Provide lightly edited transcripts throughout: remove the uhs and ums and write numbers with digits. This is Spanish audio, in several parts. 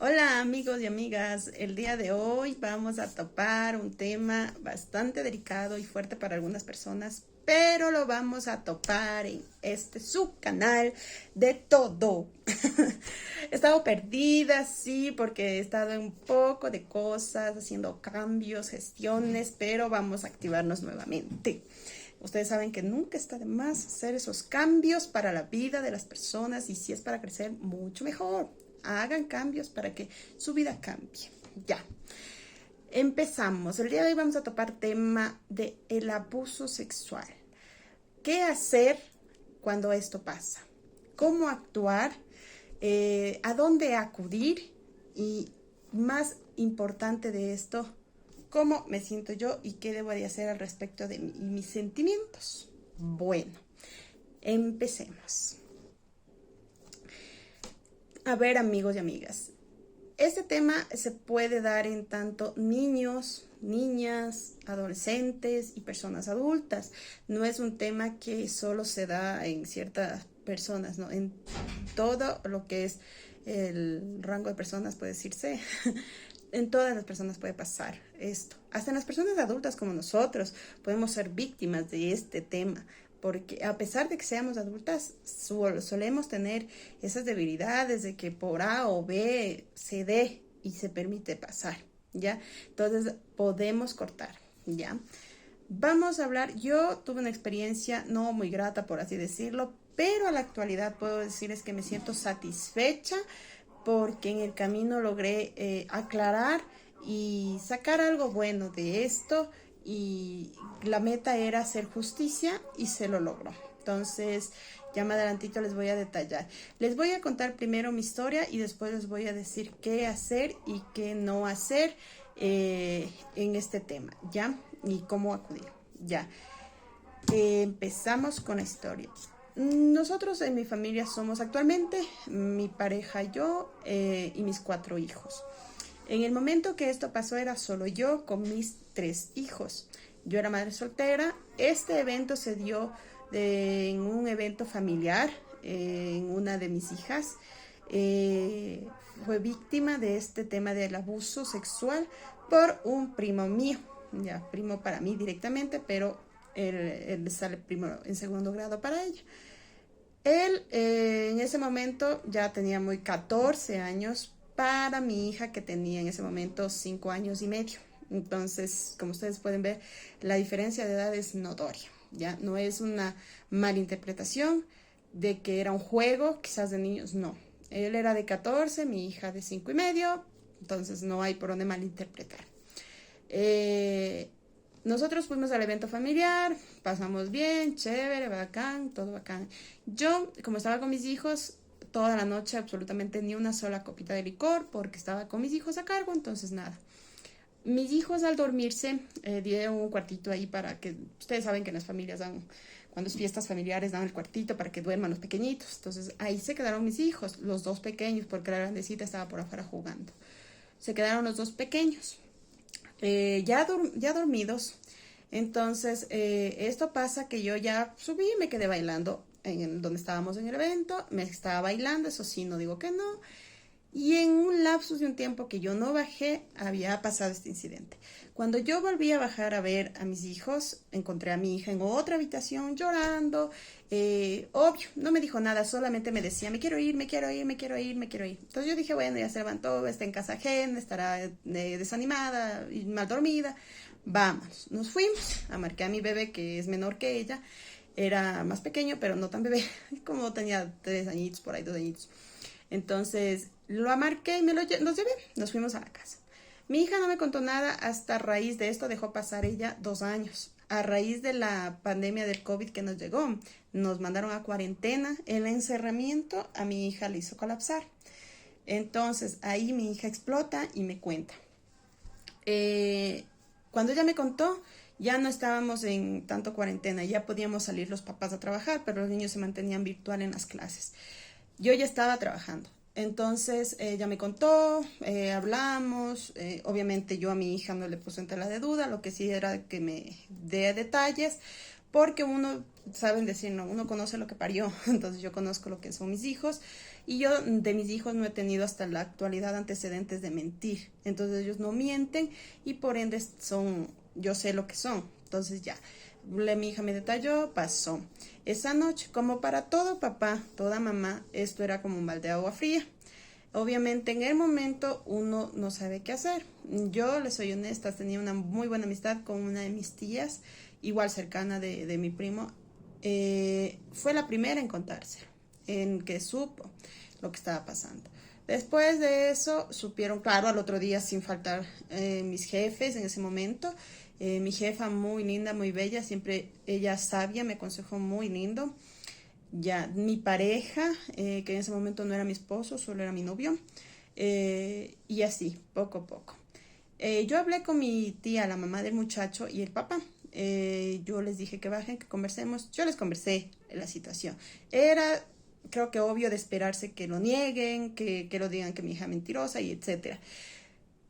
Hola amigos y amigas, el día de hoy vamos a topar un tema bastante delicado y fuerte para algunas personas, pero lo vamos a topar en este subcanal de todo. He estado perdida, sí, porque he estado en un poco de cosas, haciendo cambios, gestiones, pero vamos a activarnos nuevamente. Ustedes saben que nunca está de más hacer esos cambios para la vida de las personas y si es para crecer, mucho mejor. Hagan cambios para que su vida cambie. Ya. Empezamos. El día de hoy vamos a topar tema de el abuso sexual. ¿Qué hacer cuando esto pasa? ¿Cómo actuar? ¿A dónde acudir? Y más importante de esto, ¿cómo me siento yo y qué debo de hacer al respecto de mis sentimientos? Bueno, empecemos. A ver, amigos y amigas, este tema se puede dar en tanto niños, niñas, adolescentes y personas adultas. No es un tema que solo se da en ciertas personas, ¿no? En todo lo que es el rango de personas, puede decirse, en todas las personas puede pasar esto. Hasta en las personas adultas como nosotros podemos ser víctimas de este tema, porque a pesar de que seamos adultas, solemos tener esas debilidades de que por A o B se dé y se permite pasar, ¿ya? Entonces podemos cortar, ¿ya? Vamos a hablar, yo tuve una experiencia no muy grata, por así decirlo, pero a la actualidad puedo decirles que me siento satisfecha porque en el camino logré aclarar y sacar algo bueno de esto y la meta era hacer justicia y se lo logró. Entonces, ya más adelantito les voy a detallar. Les voy a contar primero mi historia y después les voy a decir qué hacer y qué no hacer en este tema, ¿ya? Y cómo acudir, ¿ya? Empezamos con la historia. Nosotros en mi familia somos actualmente mi pareja, yo y mis 4 hijos. En el momento que esto pasó era solo yo con mis 3 hijos. Yo era madre soltera. Este evento se dio en un evento familiar, en una de mis hijas. Fue víctima de este tema del abuso sexual por un primo mío, ya primo para mí directamente, pero él sale primero en segundo grado para ella. Él en ese momento ya tenía muy 14 años para mi hija que tenía en ese momento 5 años y medio. Entonces, como ustedes pueden ver, la diferencia de edad es notoria. Ya no es una malinterpretación de que era un juego, quizás de niños, no. Él era de 14, mi hija de 5 y medio, entonces no hay por dónde malinterpretar. Nosotros fuimos al evento familiar, pasamos bien, chévere, bacán, todo bacán. Yo, como estaba con mis hijos, toda la noche absolutamente ni una sola copita de licor porque estaba con mis hijos a cargo, entonces nada. Mis hijos al dormirse dieron un cuartito ahí para que, ustedes saben que en las familias dan, cuando es fiestas familiares dan el cuartito para que duerman los pequeñitos. Entonces ahí se quedaron mis hijos, los 2 pequeños, porque la grandecita estaba por afuera jugando. Se quedaron los 2 pequeños ya dormidos. Entonces, esto pasa que yo ya subí y me quedé bailando en donde estábamos en el evento. Me estaba bailando, eso sí, no digo que no. Y en un lapsus de un tiempo que yo no bajé, había pasado este incidente. Cuando yo volví a bajar a ver a mis hijos, encontré a mi hija en otra habitación llorando. Obvio, no me dijo nada, solamente me decía, me quiero ir, me quiero ir, me quiero ir, me quiero ir. Entonces yo dije, bueno, ya se levantó, está en casa ajena, estará desanimada y mal dormida. Vamos, nos fuimos. Marqué a mi bebé, que es menor que ella. Era más pequeño, pero no tan bebé, como tenía 3 añitos, por ahí 2 añitos. Entonces lo amarqué y nos llevé, nos fuimos a la casa. Mi hija no me contó nada hasta a raíz de esto, dejó pasar ella 2 años. A raíz de la pandemia del COVID que nos llegó, nos mandaron a cuarentena. El encerramiento a mi hija le hizo colapsar. Entonces ahí mi hija explota y me cuenta. Cuando ella me contó, ya no estábamos en tanto cuarentena, ya podíamos salir los papás a trabajar, pero los niños se mantenían virtual en las clases. Yo ya estaba trabajando. Entonces ella me contó, hablamos, obviamente yo a mi hija no le puse en tela de duda, lo que sí era que me dé detalles, porque uno, saben decir, no, uno conoce lo que parió, entonces yo conozco lo que son mis hijos, Y yo de mis hijos no he tenido hasta la actualidad antecedentes de mentir. Entonces ellos no mienten y por ende yo sé lo que son. Entonces ya, mi hija me detalló, pasó. Esa noche, como para todo papá, toda mamá, esto era como un balde de agua fría. Obviamente en el momento uno no sabe qué hacer. Yo, les soy honesta, tenía una muy buena amistad con una de mis tías, igual cercana de mi primo. Fue la primera en contarse, en que supo lo que estaba pasando. Después de eso supieron, claro, al otro día sin faltar mis jefes en ese momento. Mi jefa muy linda, muy bella, siempre ella sabia, me aconsejó muy lindo. Ya mi pareja, que en ese momento no era mi esposo, solo era mi novio, y así, poco a poco. Yo hablé con mi tía, la mamá del muchacho, y el papá. Yo les dije que bajen, que conversemos. Yo les conversé la situación. Era, creo que obvio de esperarse que lo nieguen, que lo digan que mi hija es mentirosa y etcétera.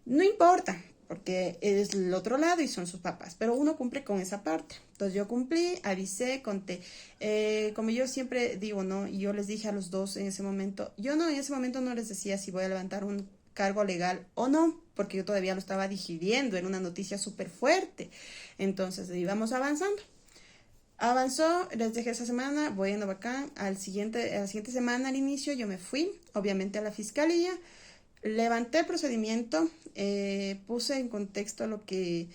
No importa, porque es el otro lado y son sus papás, pero uno cumple con esa parte. Entonces yo cumplí, avisé, conté. Como yo siempre digo, ¿no? Y yo les dije a los dos en ese momento, yo no, en ese momento no les decía si voy a levantar un cargo legal o no, porque yo todavía lo estaba digiriendo, era una noticia súper fuerte. Entonces íbamos avanzando. Avanzó, les dejé esa semana, bueno, bacán. A la siguiente semana, al inicio, yo me fui, obviamente, a la fiscalía. Levanté el procedimiento, puse en contexto lo que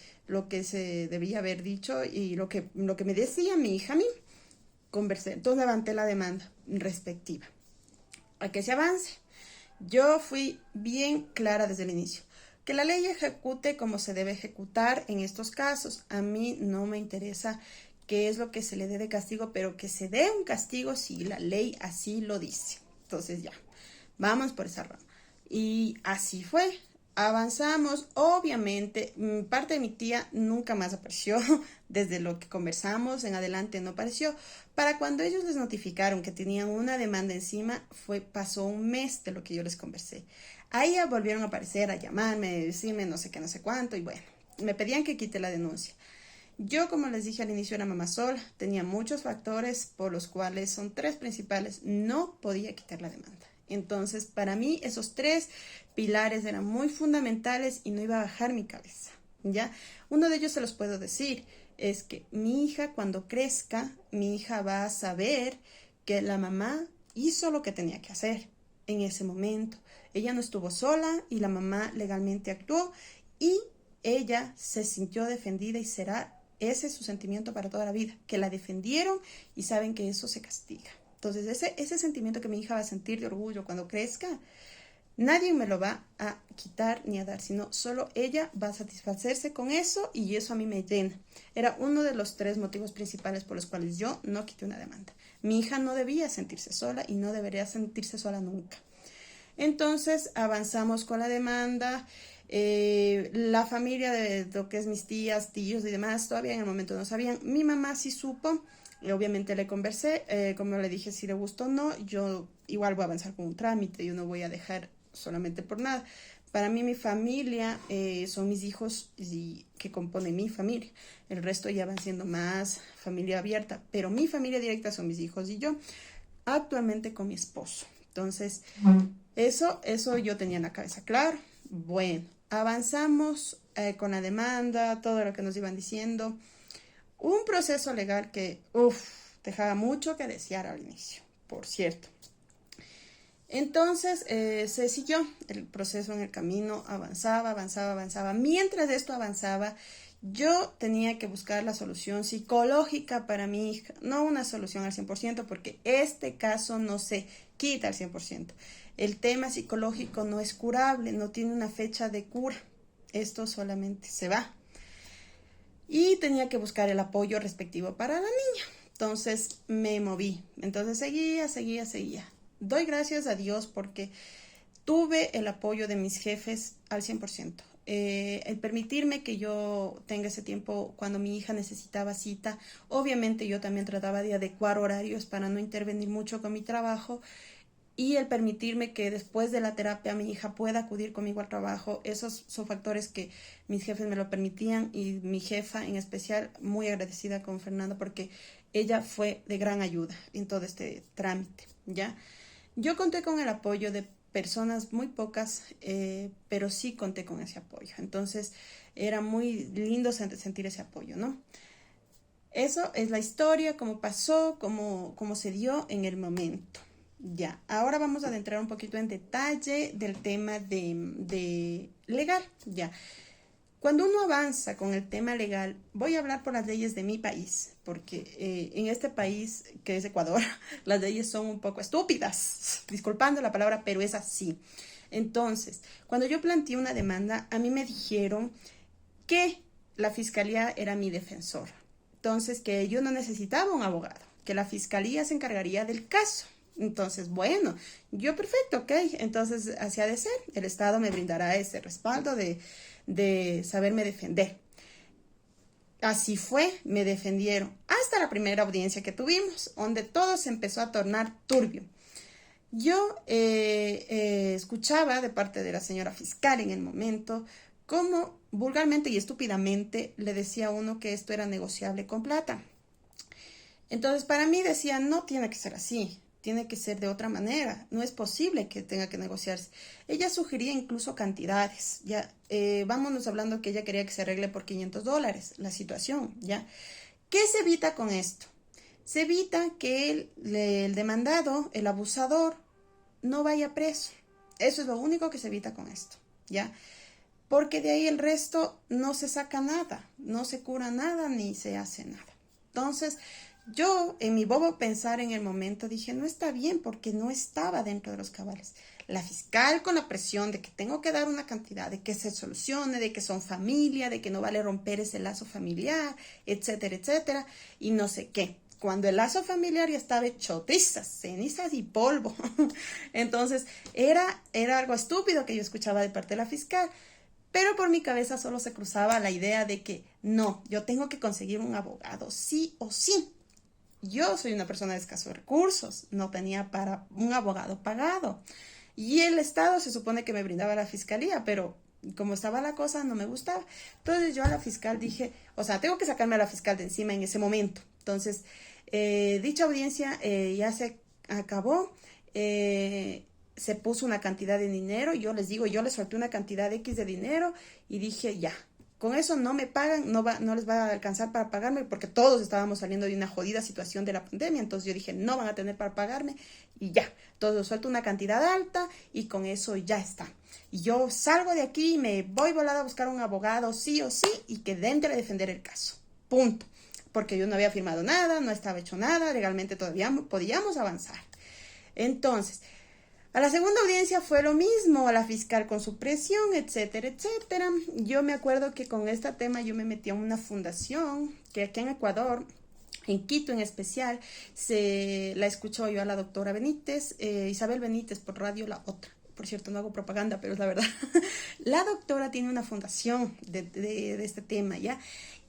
se debía haber dicho y lo que me decía mi hija a mí. Conversé, entonces levanté la demanda respectiva. A que se avance. Yo fui bien clara desde el inicio. Que la ley ejecute como se debe ejecutar en estos casos. A mí no me interesa qué es lo que se le dé de castigo, pero que se dé un castigo si la ley así lo dice. Entonces ya, vamos por esa rama. Y así fue. Avanzamos, obviamente, parte de mi tía nunca más apareció, desde lo que conversamos en adelante no apareció. Para cuando ellos les notificaron que tenían una demanda encima, pasó un mes de lo que yo les conversé. Ahí ya volvieron a aparecer, a llamarme, a decirme no sé qué, no sé cuánto, y bueno, me pedían que quite la denuncia. Yo, como les dije al inicio, era mamá sola, tenía muchos factores por los cuales son tres principales, no podía quitar la demanda. Entonces, para mí, esos tres pilares eran muy fundamentales y no iba a bajar mi cabeza, ¿ya? Uno de ellos se los puedo decir, es que mi hija, cuando crezca, mi hija va a saber que la mamá hizo lo que tenía que hacer en ese momento. Ella no estuvo sola y la mamá legalmente actuó y ella se sintió defendida y será ese es su sentimiento para toda la vida, que la defendieron y saben que eso se castiga. Entonces, ese sentimiento que mi hija va a sentir de orgullo cuando crezca, nadie me lo va a quitar ni a dar, sino solo ella va a satisfacerse con eso y eso a mí me llena. Era uno de los tres motivos principales por los cuales yo no quité una demanda. Mi hija no debía sentirse sola y no debería sentirse sola nunca. Entonces avanzamos con la demanda. La familia de lo que es mis tías, tíos y demás, todavía en el momento no sabían. Mi mamá sí supo. Obviamente le conversé, como le dije si le gustó o no, yo igual voy a avanzar con un trámite, yo no voy a dejar solamente por nada. Para mí mi familia son mis hijos que componen mi familia, el resto ya van siendo más familia abierta, pero mi familia directa son mis hijos y yo, actualmente con mi esposo. Entonces, eso yo tenía en la cabeza, claro. Bueno, avanzamos con la demanda, todo lo que nos iban diciendo. Un proceso legal que, dejaba mucho que desear al inicio, por cierto. Entonces, se siguió el proceso en el camino, avanzaba. Mientras esto avanzaba, yo tenía que buscar la solución psicológica para mi hija, no una solución al 100%, porque este caso no se quita al 100%. El tema psicológico no es curable, no tiene una fecha de cura. Esto solamente se va. Y tenía que buscar el apoyo respectivo para la niña. Entonces me moví. Entonces seguía. Doy gracias a Dios porque tuve el apoyo de mis jefes al 100%. El permitirme que yo tenga ese tiempo cuando mi hija necesitaba cita. Obviamente yo también trataba de adecuar horarios para no intervenir mucho con mi trabajo. Y el permitirme que después de la terapia mi hija pueda acudir conmigo al trabajo, esos son factores que mis jefes me lo permitían y mi jefa en especial, muy agradecida con Fernando porque ella fue de gran ayuda en todo este trámite, ¿ya? Yo conté con el apoyo de personas muy pocas, pero sí conté con ese apoyo. Entonces era muy lindo sentir ese apoyo, ¿no? Eso es la historia, cómo pasó, cómo se dio en el momento. Ya, ahora vamos a adentrar un poquito en detalle del tema de legal. Ya, cuando uno avanza con el tema legal, voy a hablar por las leyes de mi país, porque en este país, que es Ecuador, las leyes son un poco estúpidas, disculpando la palabra, pero es así. Entonces, cuando yo planteé una demanda, a mí me dijeron que la fiscalía era mi defensor. Entonces, que yo no necesitaba un abogado, que la fiscalía se encargaría del caso. Entonces, bueno, yo perfecto, ok. Entonces, así ha de ser. El Estado me brindará ese respaldo de saberme defender. Así fue, me defendieron. Hasta la primera audiencia que tuvimos, donde todo se empezó a tornar turbio. Yo escuchaba de parte de la señora fiscal en el momento cómo vulgarmente y estúpidamente le decía a uno que esto era negociable con plata. Entonces para mí decía, no tiene que ser así, tiene que ser de otra manera, no es posible que tenga que negociarse. Ella sugería incluso cantidades, ya, vámonos hablando que ella quería que se arregle por $500 la situación, ya. ¿Qué se evita con esto? Se evita que el demandado, el abusador, no vaya preso. Eso es lo único que se evita con esto, ¿ya? Porque de ahí el resto no se saca nada, no se cura nada ni se hace nada. Entonces, yo en mi bobo pensar en el momento dije, no está bien porque no estaba dentro de los cabales. La fiscal con la presión de que tengo que dar una cantidad, de que se solucione, de que son familia, de que no vale romper ese lazo familiar, etcétera, etcétera, y no sé qué. Cuando el lazo familiar ya estaba hecho trizas, cenizas y polvo. Entonces, era algo estúpido que yo escuchaba de parte de la fiscal. Pero por mi cabeza solo se cruzaba la idea de que no, yo tengo que conseguir un abogado, sí o sí. Yo soy una persona de escasos recursos, no tenía para un abogado pagado. Y el Estado se supone que me brindaba la fiscalía, pero como estaba la cosa no me gustaba. Entonces yo a la fiscal dije, o sea, tengo que sacarme a la fiscal de encima en ese momento. Entonces, dicha audiencia ya se acabó. Se puso una cantidad de dinero, yo les digo, yo les solté una cantidad X de dinero y dije, ya, con eso no me pagan, no les va a alcanzar para pagarme porque todos estábamos saliendo de una jodida situación de la pandemia, entonces yo dije, no van a tener para pagarme y ya, entonces suelto una cantidad alta y con eso ya está. Y yo salgo de aquí y me voy volada a buscar un abogado sí o sí y que entre a defender el caso, punto, porque yo no había firmado nada, no estaba hecho nada, legalmente todavía podíamos avanzar. Entonces, a la segunda audiencia fue lo mismo, a la fiscal con su presión, etcétera, etcétera. Yo me acuerdo que con este tema yo me metí a una fundación que aquí en Ecuador, en Quito en especial, la escuchó yo a la doctora Benítez, Isabel Benítez por radio La Otra. Por cierto, no hago propaganda, pero es la verdad. La doctora tiene una fundación de este tema, ¿ya?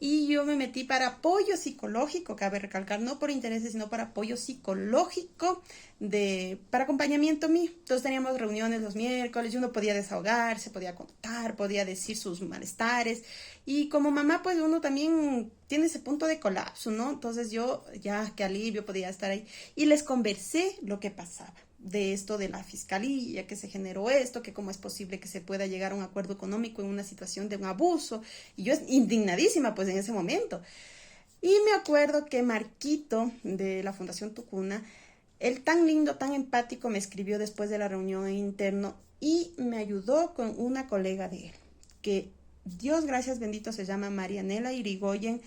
Y yo me metí para apoyo psicológico, cabe recalcar, no por intereses, sino para apoyo psicológico, para acompañamiento mío. Entonces teníamos reuniones los miércoles y uno podía desahogarse, podía contar, podía decir sus malestares. Y como mamá, pues uno también tiene ese punto de colapso, ¿no? Entonces yo, ya, qué alivio, podía estar ahí. Y les conversé lo que pasaba de esto de la fiscalía, que se generó esto, que cómo es posible que se pueda llegar a un acuerdo económico en una situación de un abuso. Y yo indignadísima pues en ese momento. Y me acuerdo que Marquito de la Fundación Tucuna, él tan lindo, tan empático, me escribió después de la reunión en interno y me ayudó con una colega de él, que Dios gracias bendito se llama Marianela Irigoyen,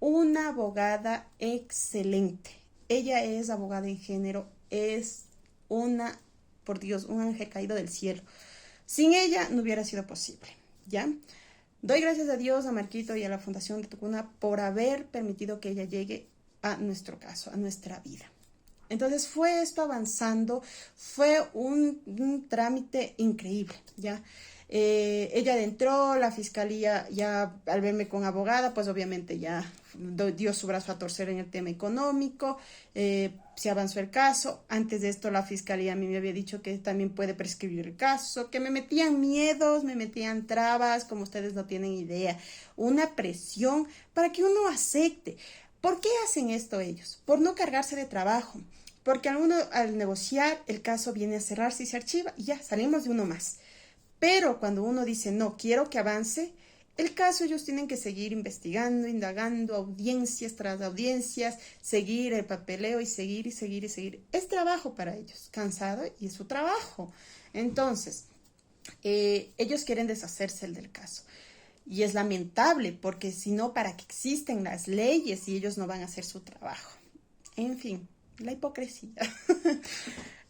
una abogada excelente. Ella es abogada en género, es por Dios, un ángel caído del cielo. Sin ella no hubiera sido posible, ¿ya? Doy gracias a Dios, a Marquito y a la Fundación de Tucuna por haber permitido que ella llegue a nuestro caso, a nuestra vida. Entonces fue esto avanzando, fue un trámite increíble, ¿ya? Ella adentró, la fiscalía ya al verme con abogada, pues obviamente ya dio su brazo a torcer en el tema económico, se avanzó el caso. Antes de esto la fiscalía a mí me había dicho que también puede prescribir el caso, que me metían miedos, me metían trabas, como ustedes no tienen idea, una presión para que uno acepte. ¿Por qué hacen esto ellos? Por no cargarse de trabajo. porque al negociar el caso viene a cerrarse y se archiva y ya, salimos de uno más. Pero cuando uno dice, no, quiero que avance, el caso ellos tienen que seguir investigando, indagando, audiencias tras audiencias, seguir el papeleo y seguir y seguir y seguir. Es trabajo para ellos, cansado y es su trabajo. Entonces, ellos quieren deshacerse del caso. Y es lamentable porque si no, ¿para qué existen las leyes y ellos no van a hacer su trabajo? En fin, la hipocresía.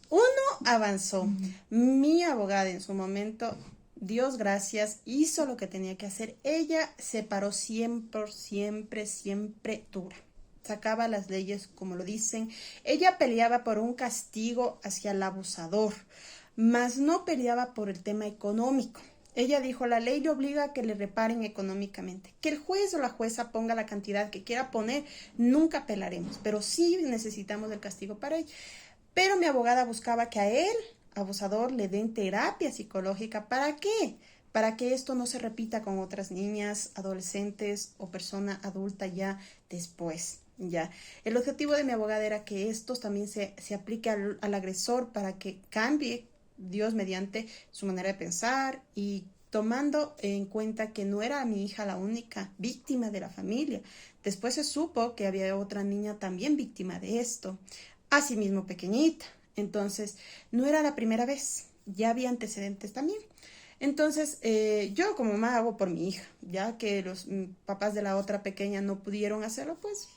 Uno avanzó. Mi abogada en su momento, Dios gracias, hizo lo que tenía que hacer. Ella se paró siempre, siempre, siempre dura. Sacaba las leyes como lo dicen. Ella peleaba por un castigo hacia el abusador, mas no peleaba por el tema económico. Ella dijo, la ley le obliga a que le reparen económicamente. Que el juez o la jueza ponga la cantidad que quiera poner, nunca apelaremos, pero sí necesitamos el castigo para ella. Pero mi abogada buscaba que a él, abusador, le den terapia psicológica. ¿Para qué? Para que esto no se repita con otras niñas, adolescentes o persona adulta ya después. Ya. El objetivo de mi abogada era que esto también se aplique al agresor para que cambie, Dios mediante, su manera de pensar y tomando en cuenta que no era mi hija la única víctima de la familia. Después se supo que había otra niña también víctima de esto, asimismo pequeñita. Entonces, no era la primera vez, ya había antecedentes también. Entonces, yo como mamá hago por mi hija, ya que los papás de la otra pequeña no pudieron hacerlo, pues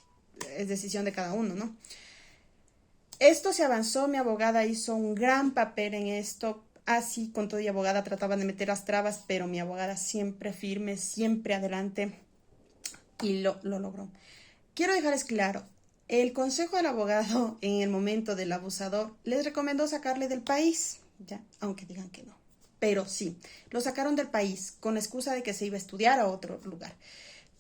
es decisión de cada uno, ¿no? Esto se avanzó, mi abogada hizo un gran papel en esto, así con todo y abogada trataban de meter las trabas, pero mi abogada siempre firme, siempre adelante y lo logró. Quiero dejarles claro, el consejo del abogado en el momento del abusador les recomendó sacarle del país, ya, aunque digan que no. Pero sí, lo sacaron del país con la excusa de que se iba a estudiar a otro lugar.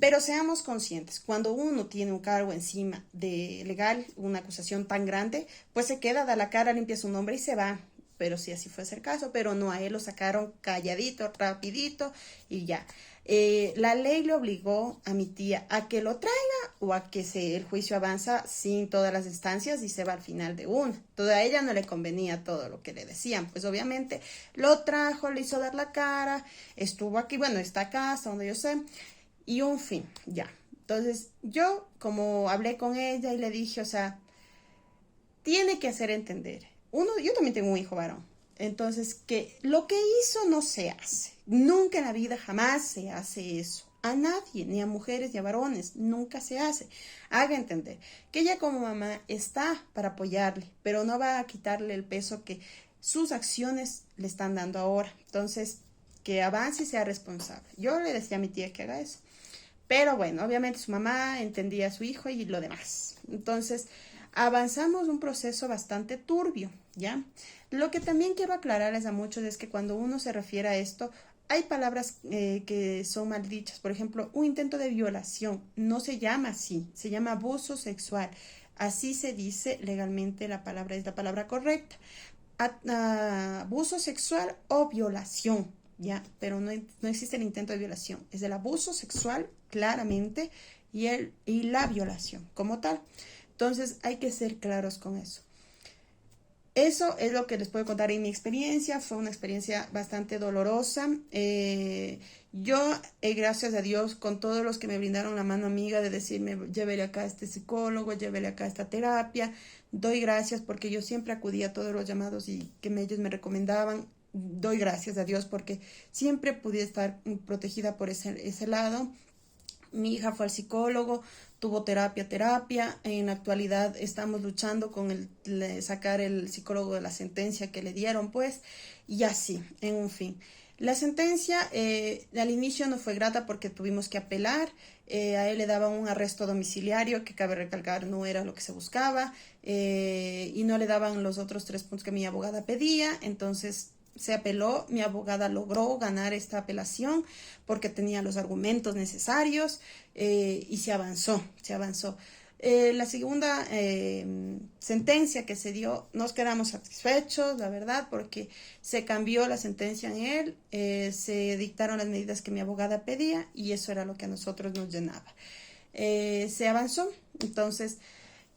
Pero seamos conscientes, cuando uno tiene un cargo encima de legal, una acusación tan grande, pues se queda, da la cara, limpia su nombre y se va. Pero si así fuese el caso, pero no, a él lo sacaron calladito, rapidito y ya. La ley le obligó a mi tía a que lo traiga o a que el juicio avanza sin todas las instancias y se va al final de uno. Entonces a ella no le convenía todo lo que le decían. Pues obviamente lo trajo, le hizo dar la cara, estuvo aquí, bueno, está acá, hasta donde yo sé. Y un fin, ya. Entonces, yo como hablé con ella y le dije, o sea, tiene que hacer entender. Yo también tengo un hijo varón. Entonces, que lo que hizo no se hace. Nunca en la vida jamás se hace eso. A nadie, ni a mujeres ni a varones, nunca se hace. Haga entender que ella como mamá está para apoyarle, pero no va a quitarle el peso que sus acciones le están dando ahora. Entonces, que avance y sea responsable. Yo le decía a mi tía que haga eso. Pero bueno, obviamente su mamá entendía a su hijo y lo demás. Entonces, avanzamos un proceso bastante turbio, ¿ya? Lo que también quiero aclararles a muchos es que cuando uno se refiere a esto, hay palabras que son mal dichas. Por ejemplo, un intento de violación no se llama así, se llama abuso sexual. Así se dice legalmente, la palabra es la palabra correcta. Abuso sexual o violación, ¿ya? Pero no existe el intento de violación. Es el abuso sexual, claramente, y la violación como tal. Entonces, hay que ser claros con eso. Eso es lo que les puedo contar en mi experiencia. Fue una experiencia bastante dolorosa. Yo, gracias a Dios, con todos los que me brindaron la mano amiga de decirme, llévele acá a este psicólogo, llévele acá a esta terapia, doy gracias porque yo siempre acudía a todos los llamados y que ellos me recomendaban. Doy gracias a Dios porque siempre pude estar protegida por ese lado. Mi hija fue al psicólogo, tuvo terapia. En la actualidad estamos luchando con sacar el psicólogo de la sentencia que le dieron, pues, y así, en un fin. La sentencia al inicio no fue grata porque tuvimos que apelar. A él le daban un arresto domiciliario, que cabe recalcar no era lo que se buscaba, y no le daban los otros 3 puntos que mi abogada pedía. Entonces se apeló, mi abogada logró ganar esta apelación porque tenía los argumentos necesarios y se avanzó. La segunda sentencia que se dio, nos quedamos satisfechos, la verdad, porque se cambió la sentencia en él, se dictaron las medidas que mi abogada pedía y eso era lo que a nosotros nos llenaba. Se avanzó, entonces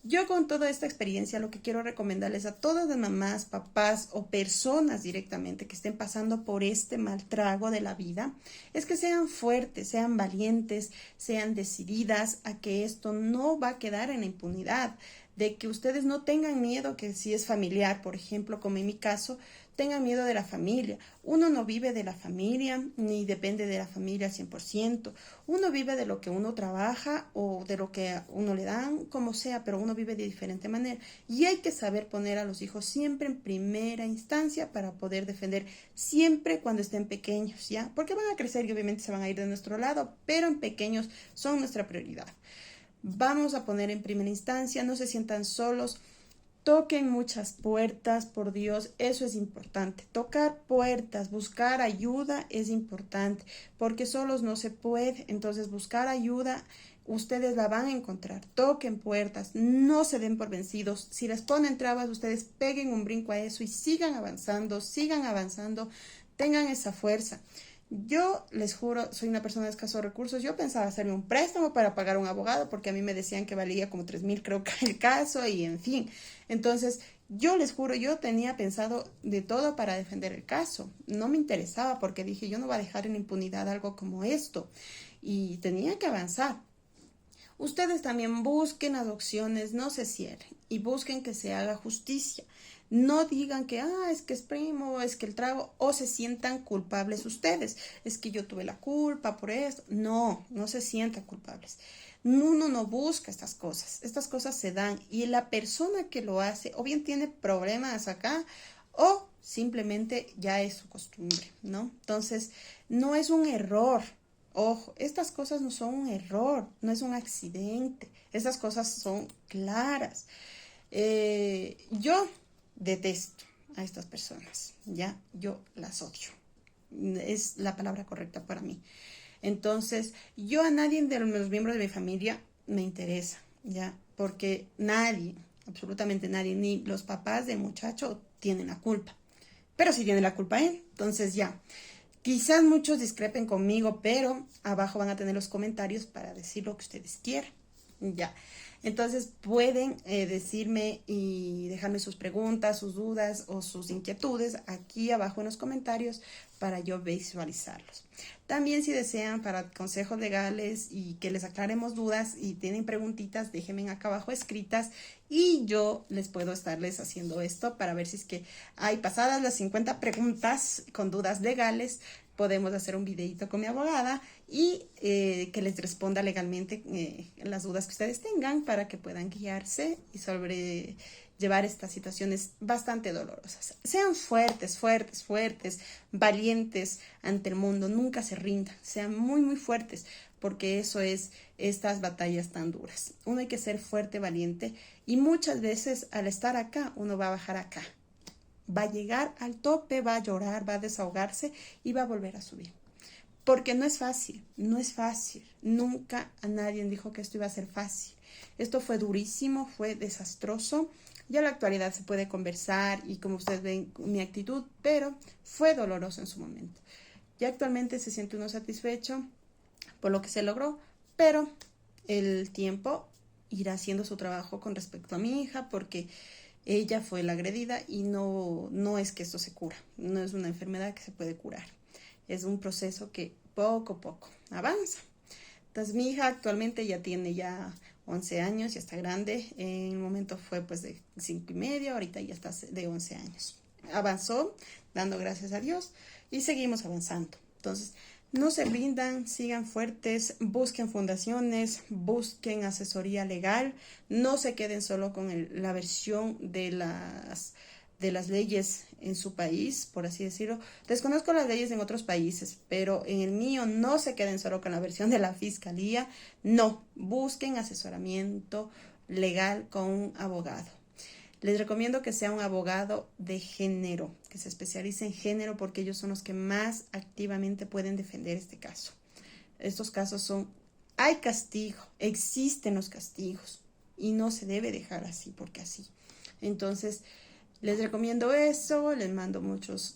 Yo con toda esta experiencia lo que quiero recomendarles a todas las mamás, papás o personas directamente que estén pasando por este mal trago de la vida es que sean fuertes, sean valientes, sean decididas a que esto no va a quedar en la impunidad, de que ustedes no tengan miedo que si es familiar, por ejemplo, como en mi caso, tengan miedo de la familia. Uno no vive de la familia ni depende de la familia 100%. Uno vive de lo que uno trabaja o de lo que a uno le dan, como sea, pero uno vive de diferente manera. Y hay que saber poner a los hijos siempre en primera instancia para poder defender siempre cuando estén pequeños, ¿ya? Porque van a crecer y obviamente se van a ir de nuestro lado, pero en pequeños son nuestra prioridad. Vamos a poner en primera instancia, no se sientan solos, toquen muchas puertas, por Dios, eso es importante. Tocar puertas, buscar ayuda es importante, porque solos no se puede, entonces buscar ayuda, ustedes la van a encontrar. Toquen puertas, no se den por vencidos. Si les ponen trabas, ustedes peguen un brinco a eso y sigan avanzando, tengan esa fuerza. Yo les juro, soy una persona de escasos recursos. Yo pensaba hacerme un préstamo para pagar un abogado porque a mí me decían que valía como 3,000, creo que el caso y en fin. Entonces, yo les juro, yo tenía pensado de todo para defender el caso. No me interesaba porque dije, yo no voy a dejar en impunidad algo como esto. Y tenía que avanzar. Ustedes también busquen adopciones, no se cierren y busquen que se haga justicia. No digan que, es que es primo, es que el trago, o se sientan culpables ustedes. Es que yo tuve la culpa por esto. No, no se sientan culpables. Uno no busca estas cosas se dan y la persona que lo hace o bien tiene problemas acá o simplemente ya es su costumbre, ¿no? Entonces, no es un error. Ojo, estas cosas no son un error, no es un accidente, estas cosas son claras. Yo detesto a estas personas, ¿ya? Yo las odio, es la palabra correcta para mí. Entonces, yo a nadie de los miembros de mi familia me interesa, ¿ya? Porque nadie, absolutamente nadie, ni los papás del muchacho tienen la culpa. Pero sí tiene la culpa él, entonces ya. Quizás muchos discrepen conmigo, pero abajo van a tener los comentarios para decir lo que ustedes quieran. Ya. Entonces pueden decirme y dejarme sus preguntas, sus dudas o sus inquietudes aquí abajo en los comentarios para yo visualizarlos. También si desean para consejos legales y que les aclaremos dudas y tienen preguntitas, déjenme acá abajo escritas y yo les puedo estarles haciendo esto para ver si es que hay pasadas las 50 preguntas con dudas legales. Podemos hacer un videito con mi abogada y que les responda legalmente las dudas que ustedes tengan para que puedan guiarse y sobrellevar estas situaciones bastante dolorosas. Sean fuertes, valientes ante el mundo, nunca se rindan, sean muy, muy fuertes, porque eso es estas batallas tan duras. Uno hay que ser fuerte, valiente y muchas veces al estar acá, uno va a bajar acá. Va a llegar al tope, va a llorar, va a desahogarse y va a volver a subir. Porque no es fácil, no es fácil. Nunca a nadie dijo que esto iba a ser fácil. Esto fue durísimo, fue desastroso. Ya en la actualidad se puede conversar y como ustedes ven mi actitud, pero fue doloroso en su momento. Ya actualmente se siente uno satisfecho por lo que se logró, pero el tiempo irá haciendo su trabajo con respecto a mi hija porque ella fue la agredida y no es que esto se cura, no es una enfermedad que se puede curar. Es un proceso que poco a poco avanza. Entonces mi hija actualmente ya tiene 11 años, ya está grande. En el momento fue pues de 5,5, ahorita ya está de 11 años. Avanzó, dando gracias a Dios y seguimos avanzando. Entonces, no se rindan, sigan fuertes, busquen fundaciones, busquen asesoría legal, no se queden solo con la versión de las leyes en su país, por así decirlo. Desconozco las leyes en otros países, pero en el mío no se queden solo con la versión de la fiscalía, no, busquen asesoramiento legal con un abogado. Les recomiendo que sea un abogado de género, que se especialice en género porque ellos son los que más activamente pueden defender este caso. Estos casos hay castigo, existen los castigos y no se debe dejar así porque así. Entonces, les recomiendo eso, les mando muchos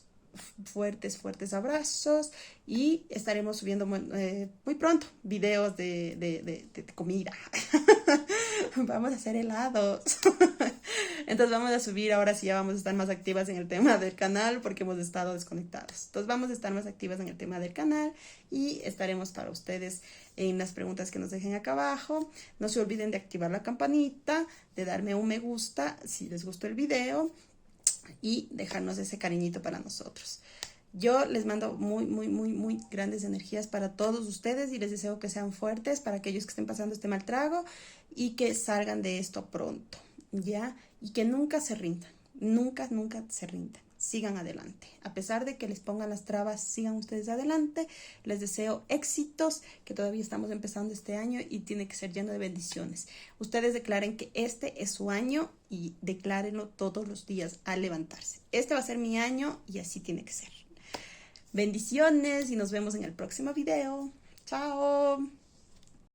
fuertes, fuertes abrazos y estaremos subiendo muy pronto videos de comida. Vamos a hacer helados. Entonces vamos a subir, ahora sí ya vamos a estar más activas en el tema del canal porque hemos estado desconectados. Entonces vamos a estar más activas en el tema del canal y estaremos para ustedes en las preguntas que nos dejen acá abajo. No se olviden de activar la campanita, de darme un me gusta si les gustó el video y dejarnos ese cariñito para nosotros. Yo les mando muy grandes energías para todos ustedes y les deseo que sean fuertes para aquellos que estén pasando este mal trago y que salgan de esto pronto, ¿ya? Y que nunca se rindan, nunca se rindan. Sigan adelante. A pesar de que les pongan las trabas, sigan ustedes adelante. Les deseo éxitos, que todavía estamos empezando este año y tiene que ser lleno de bendiciones. Ustedes declaren que este es su año y declárenlo todos los días al levantarse. Este va a ser mi año y así tiene que ser. Bendiciones y nos vemos en el próximo video. Chao.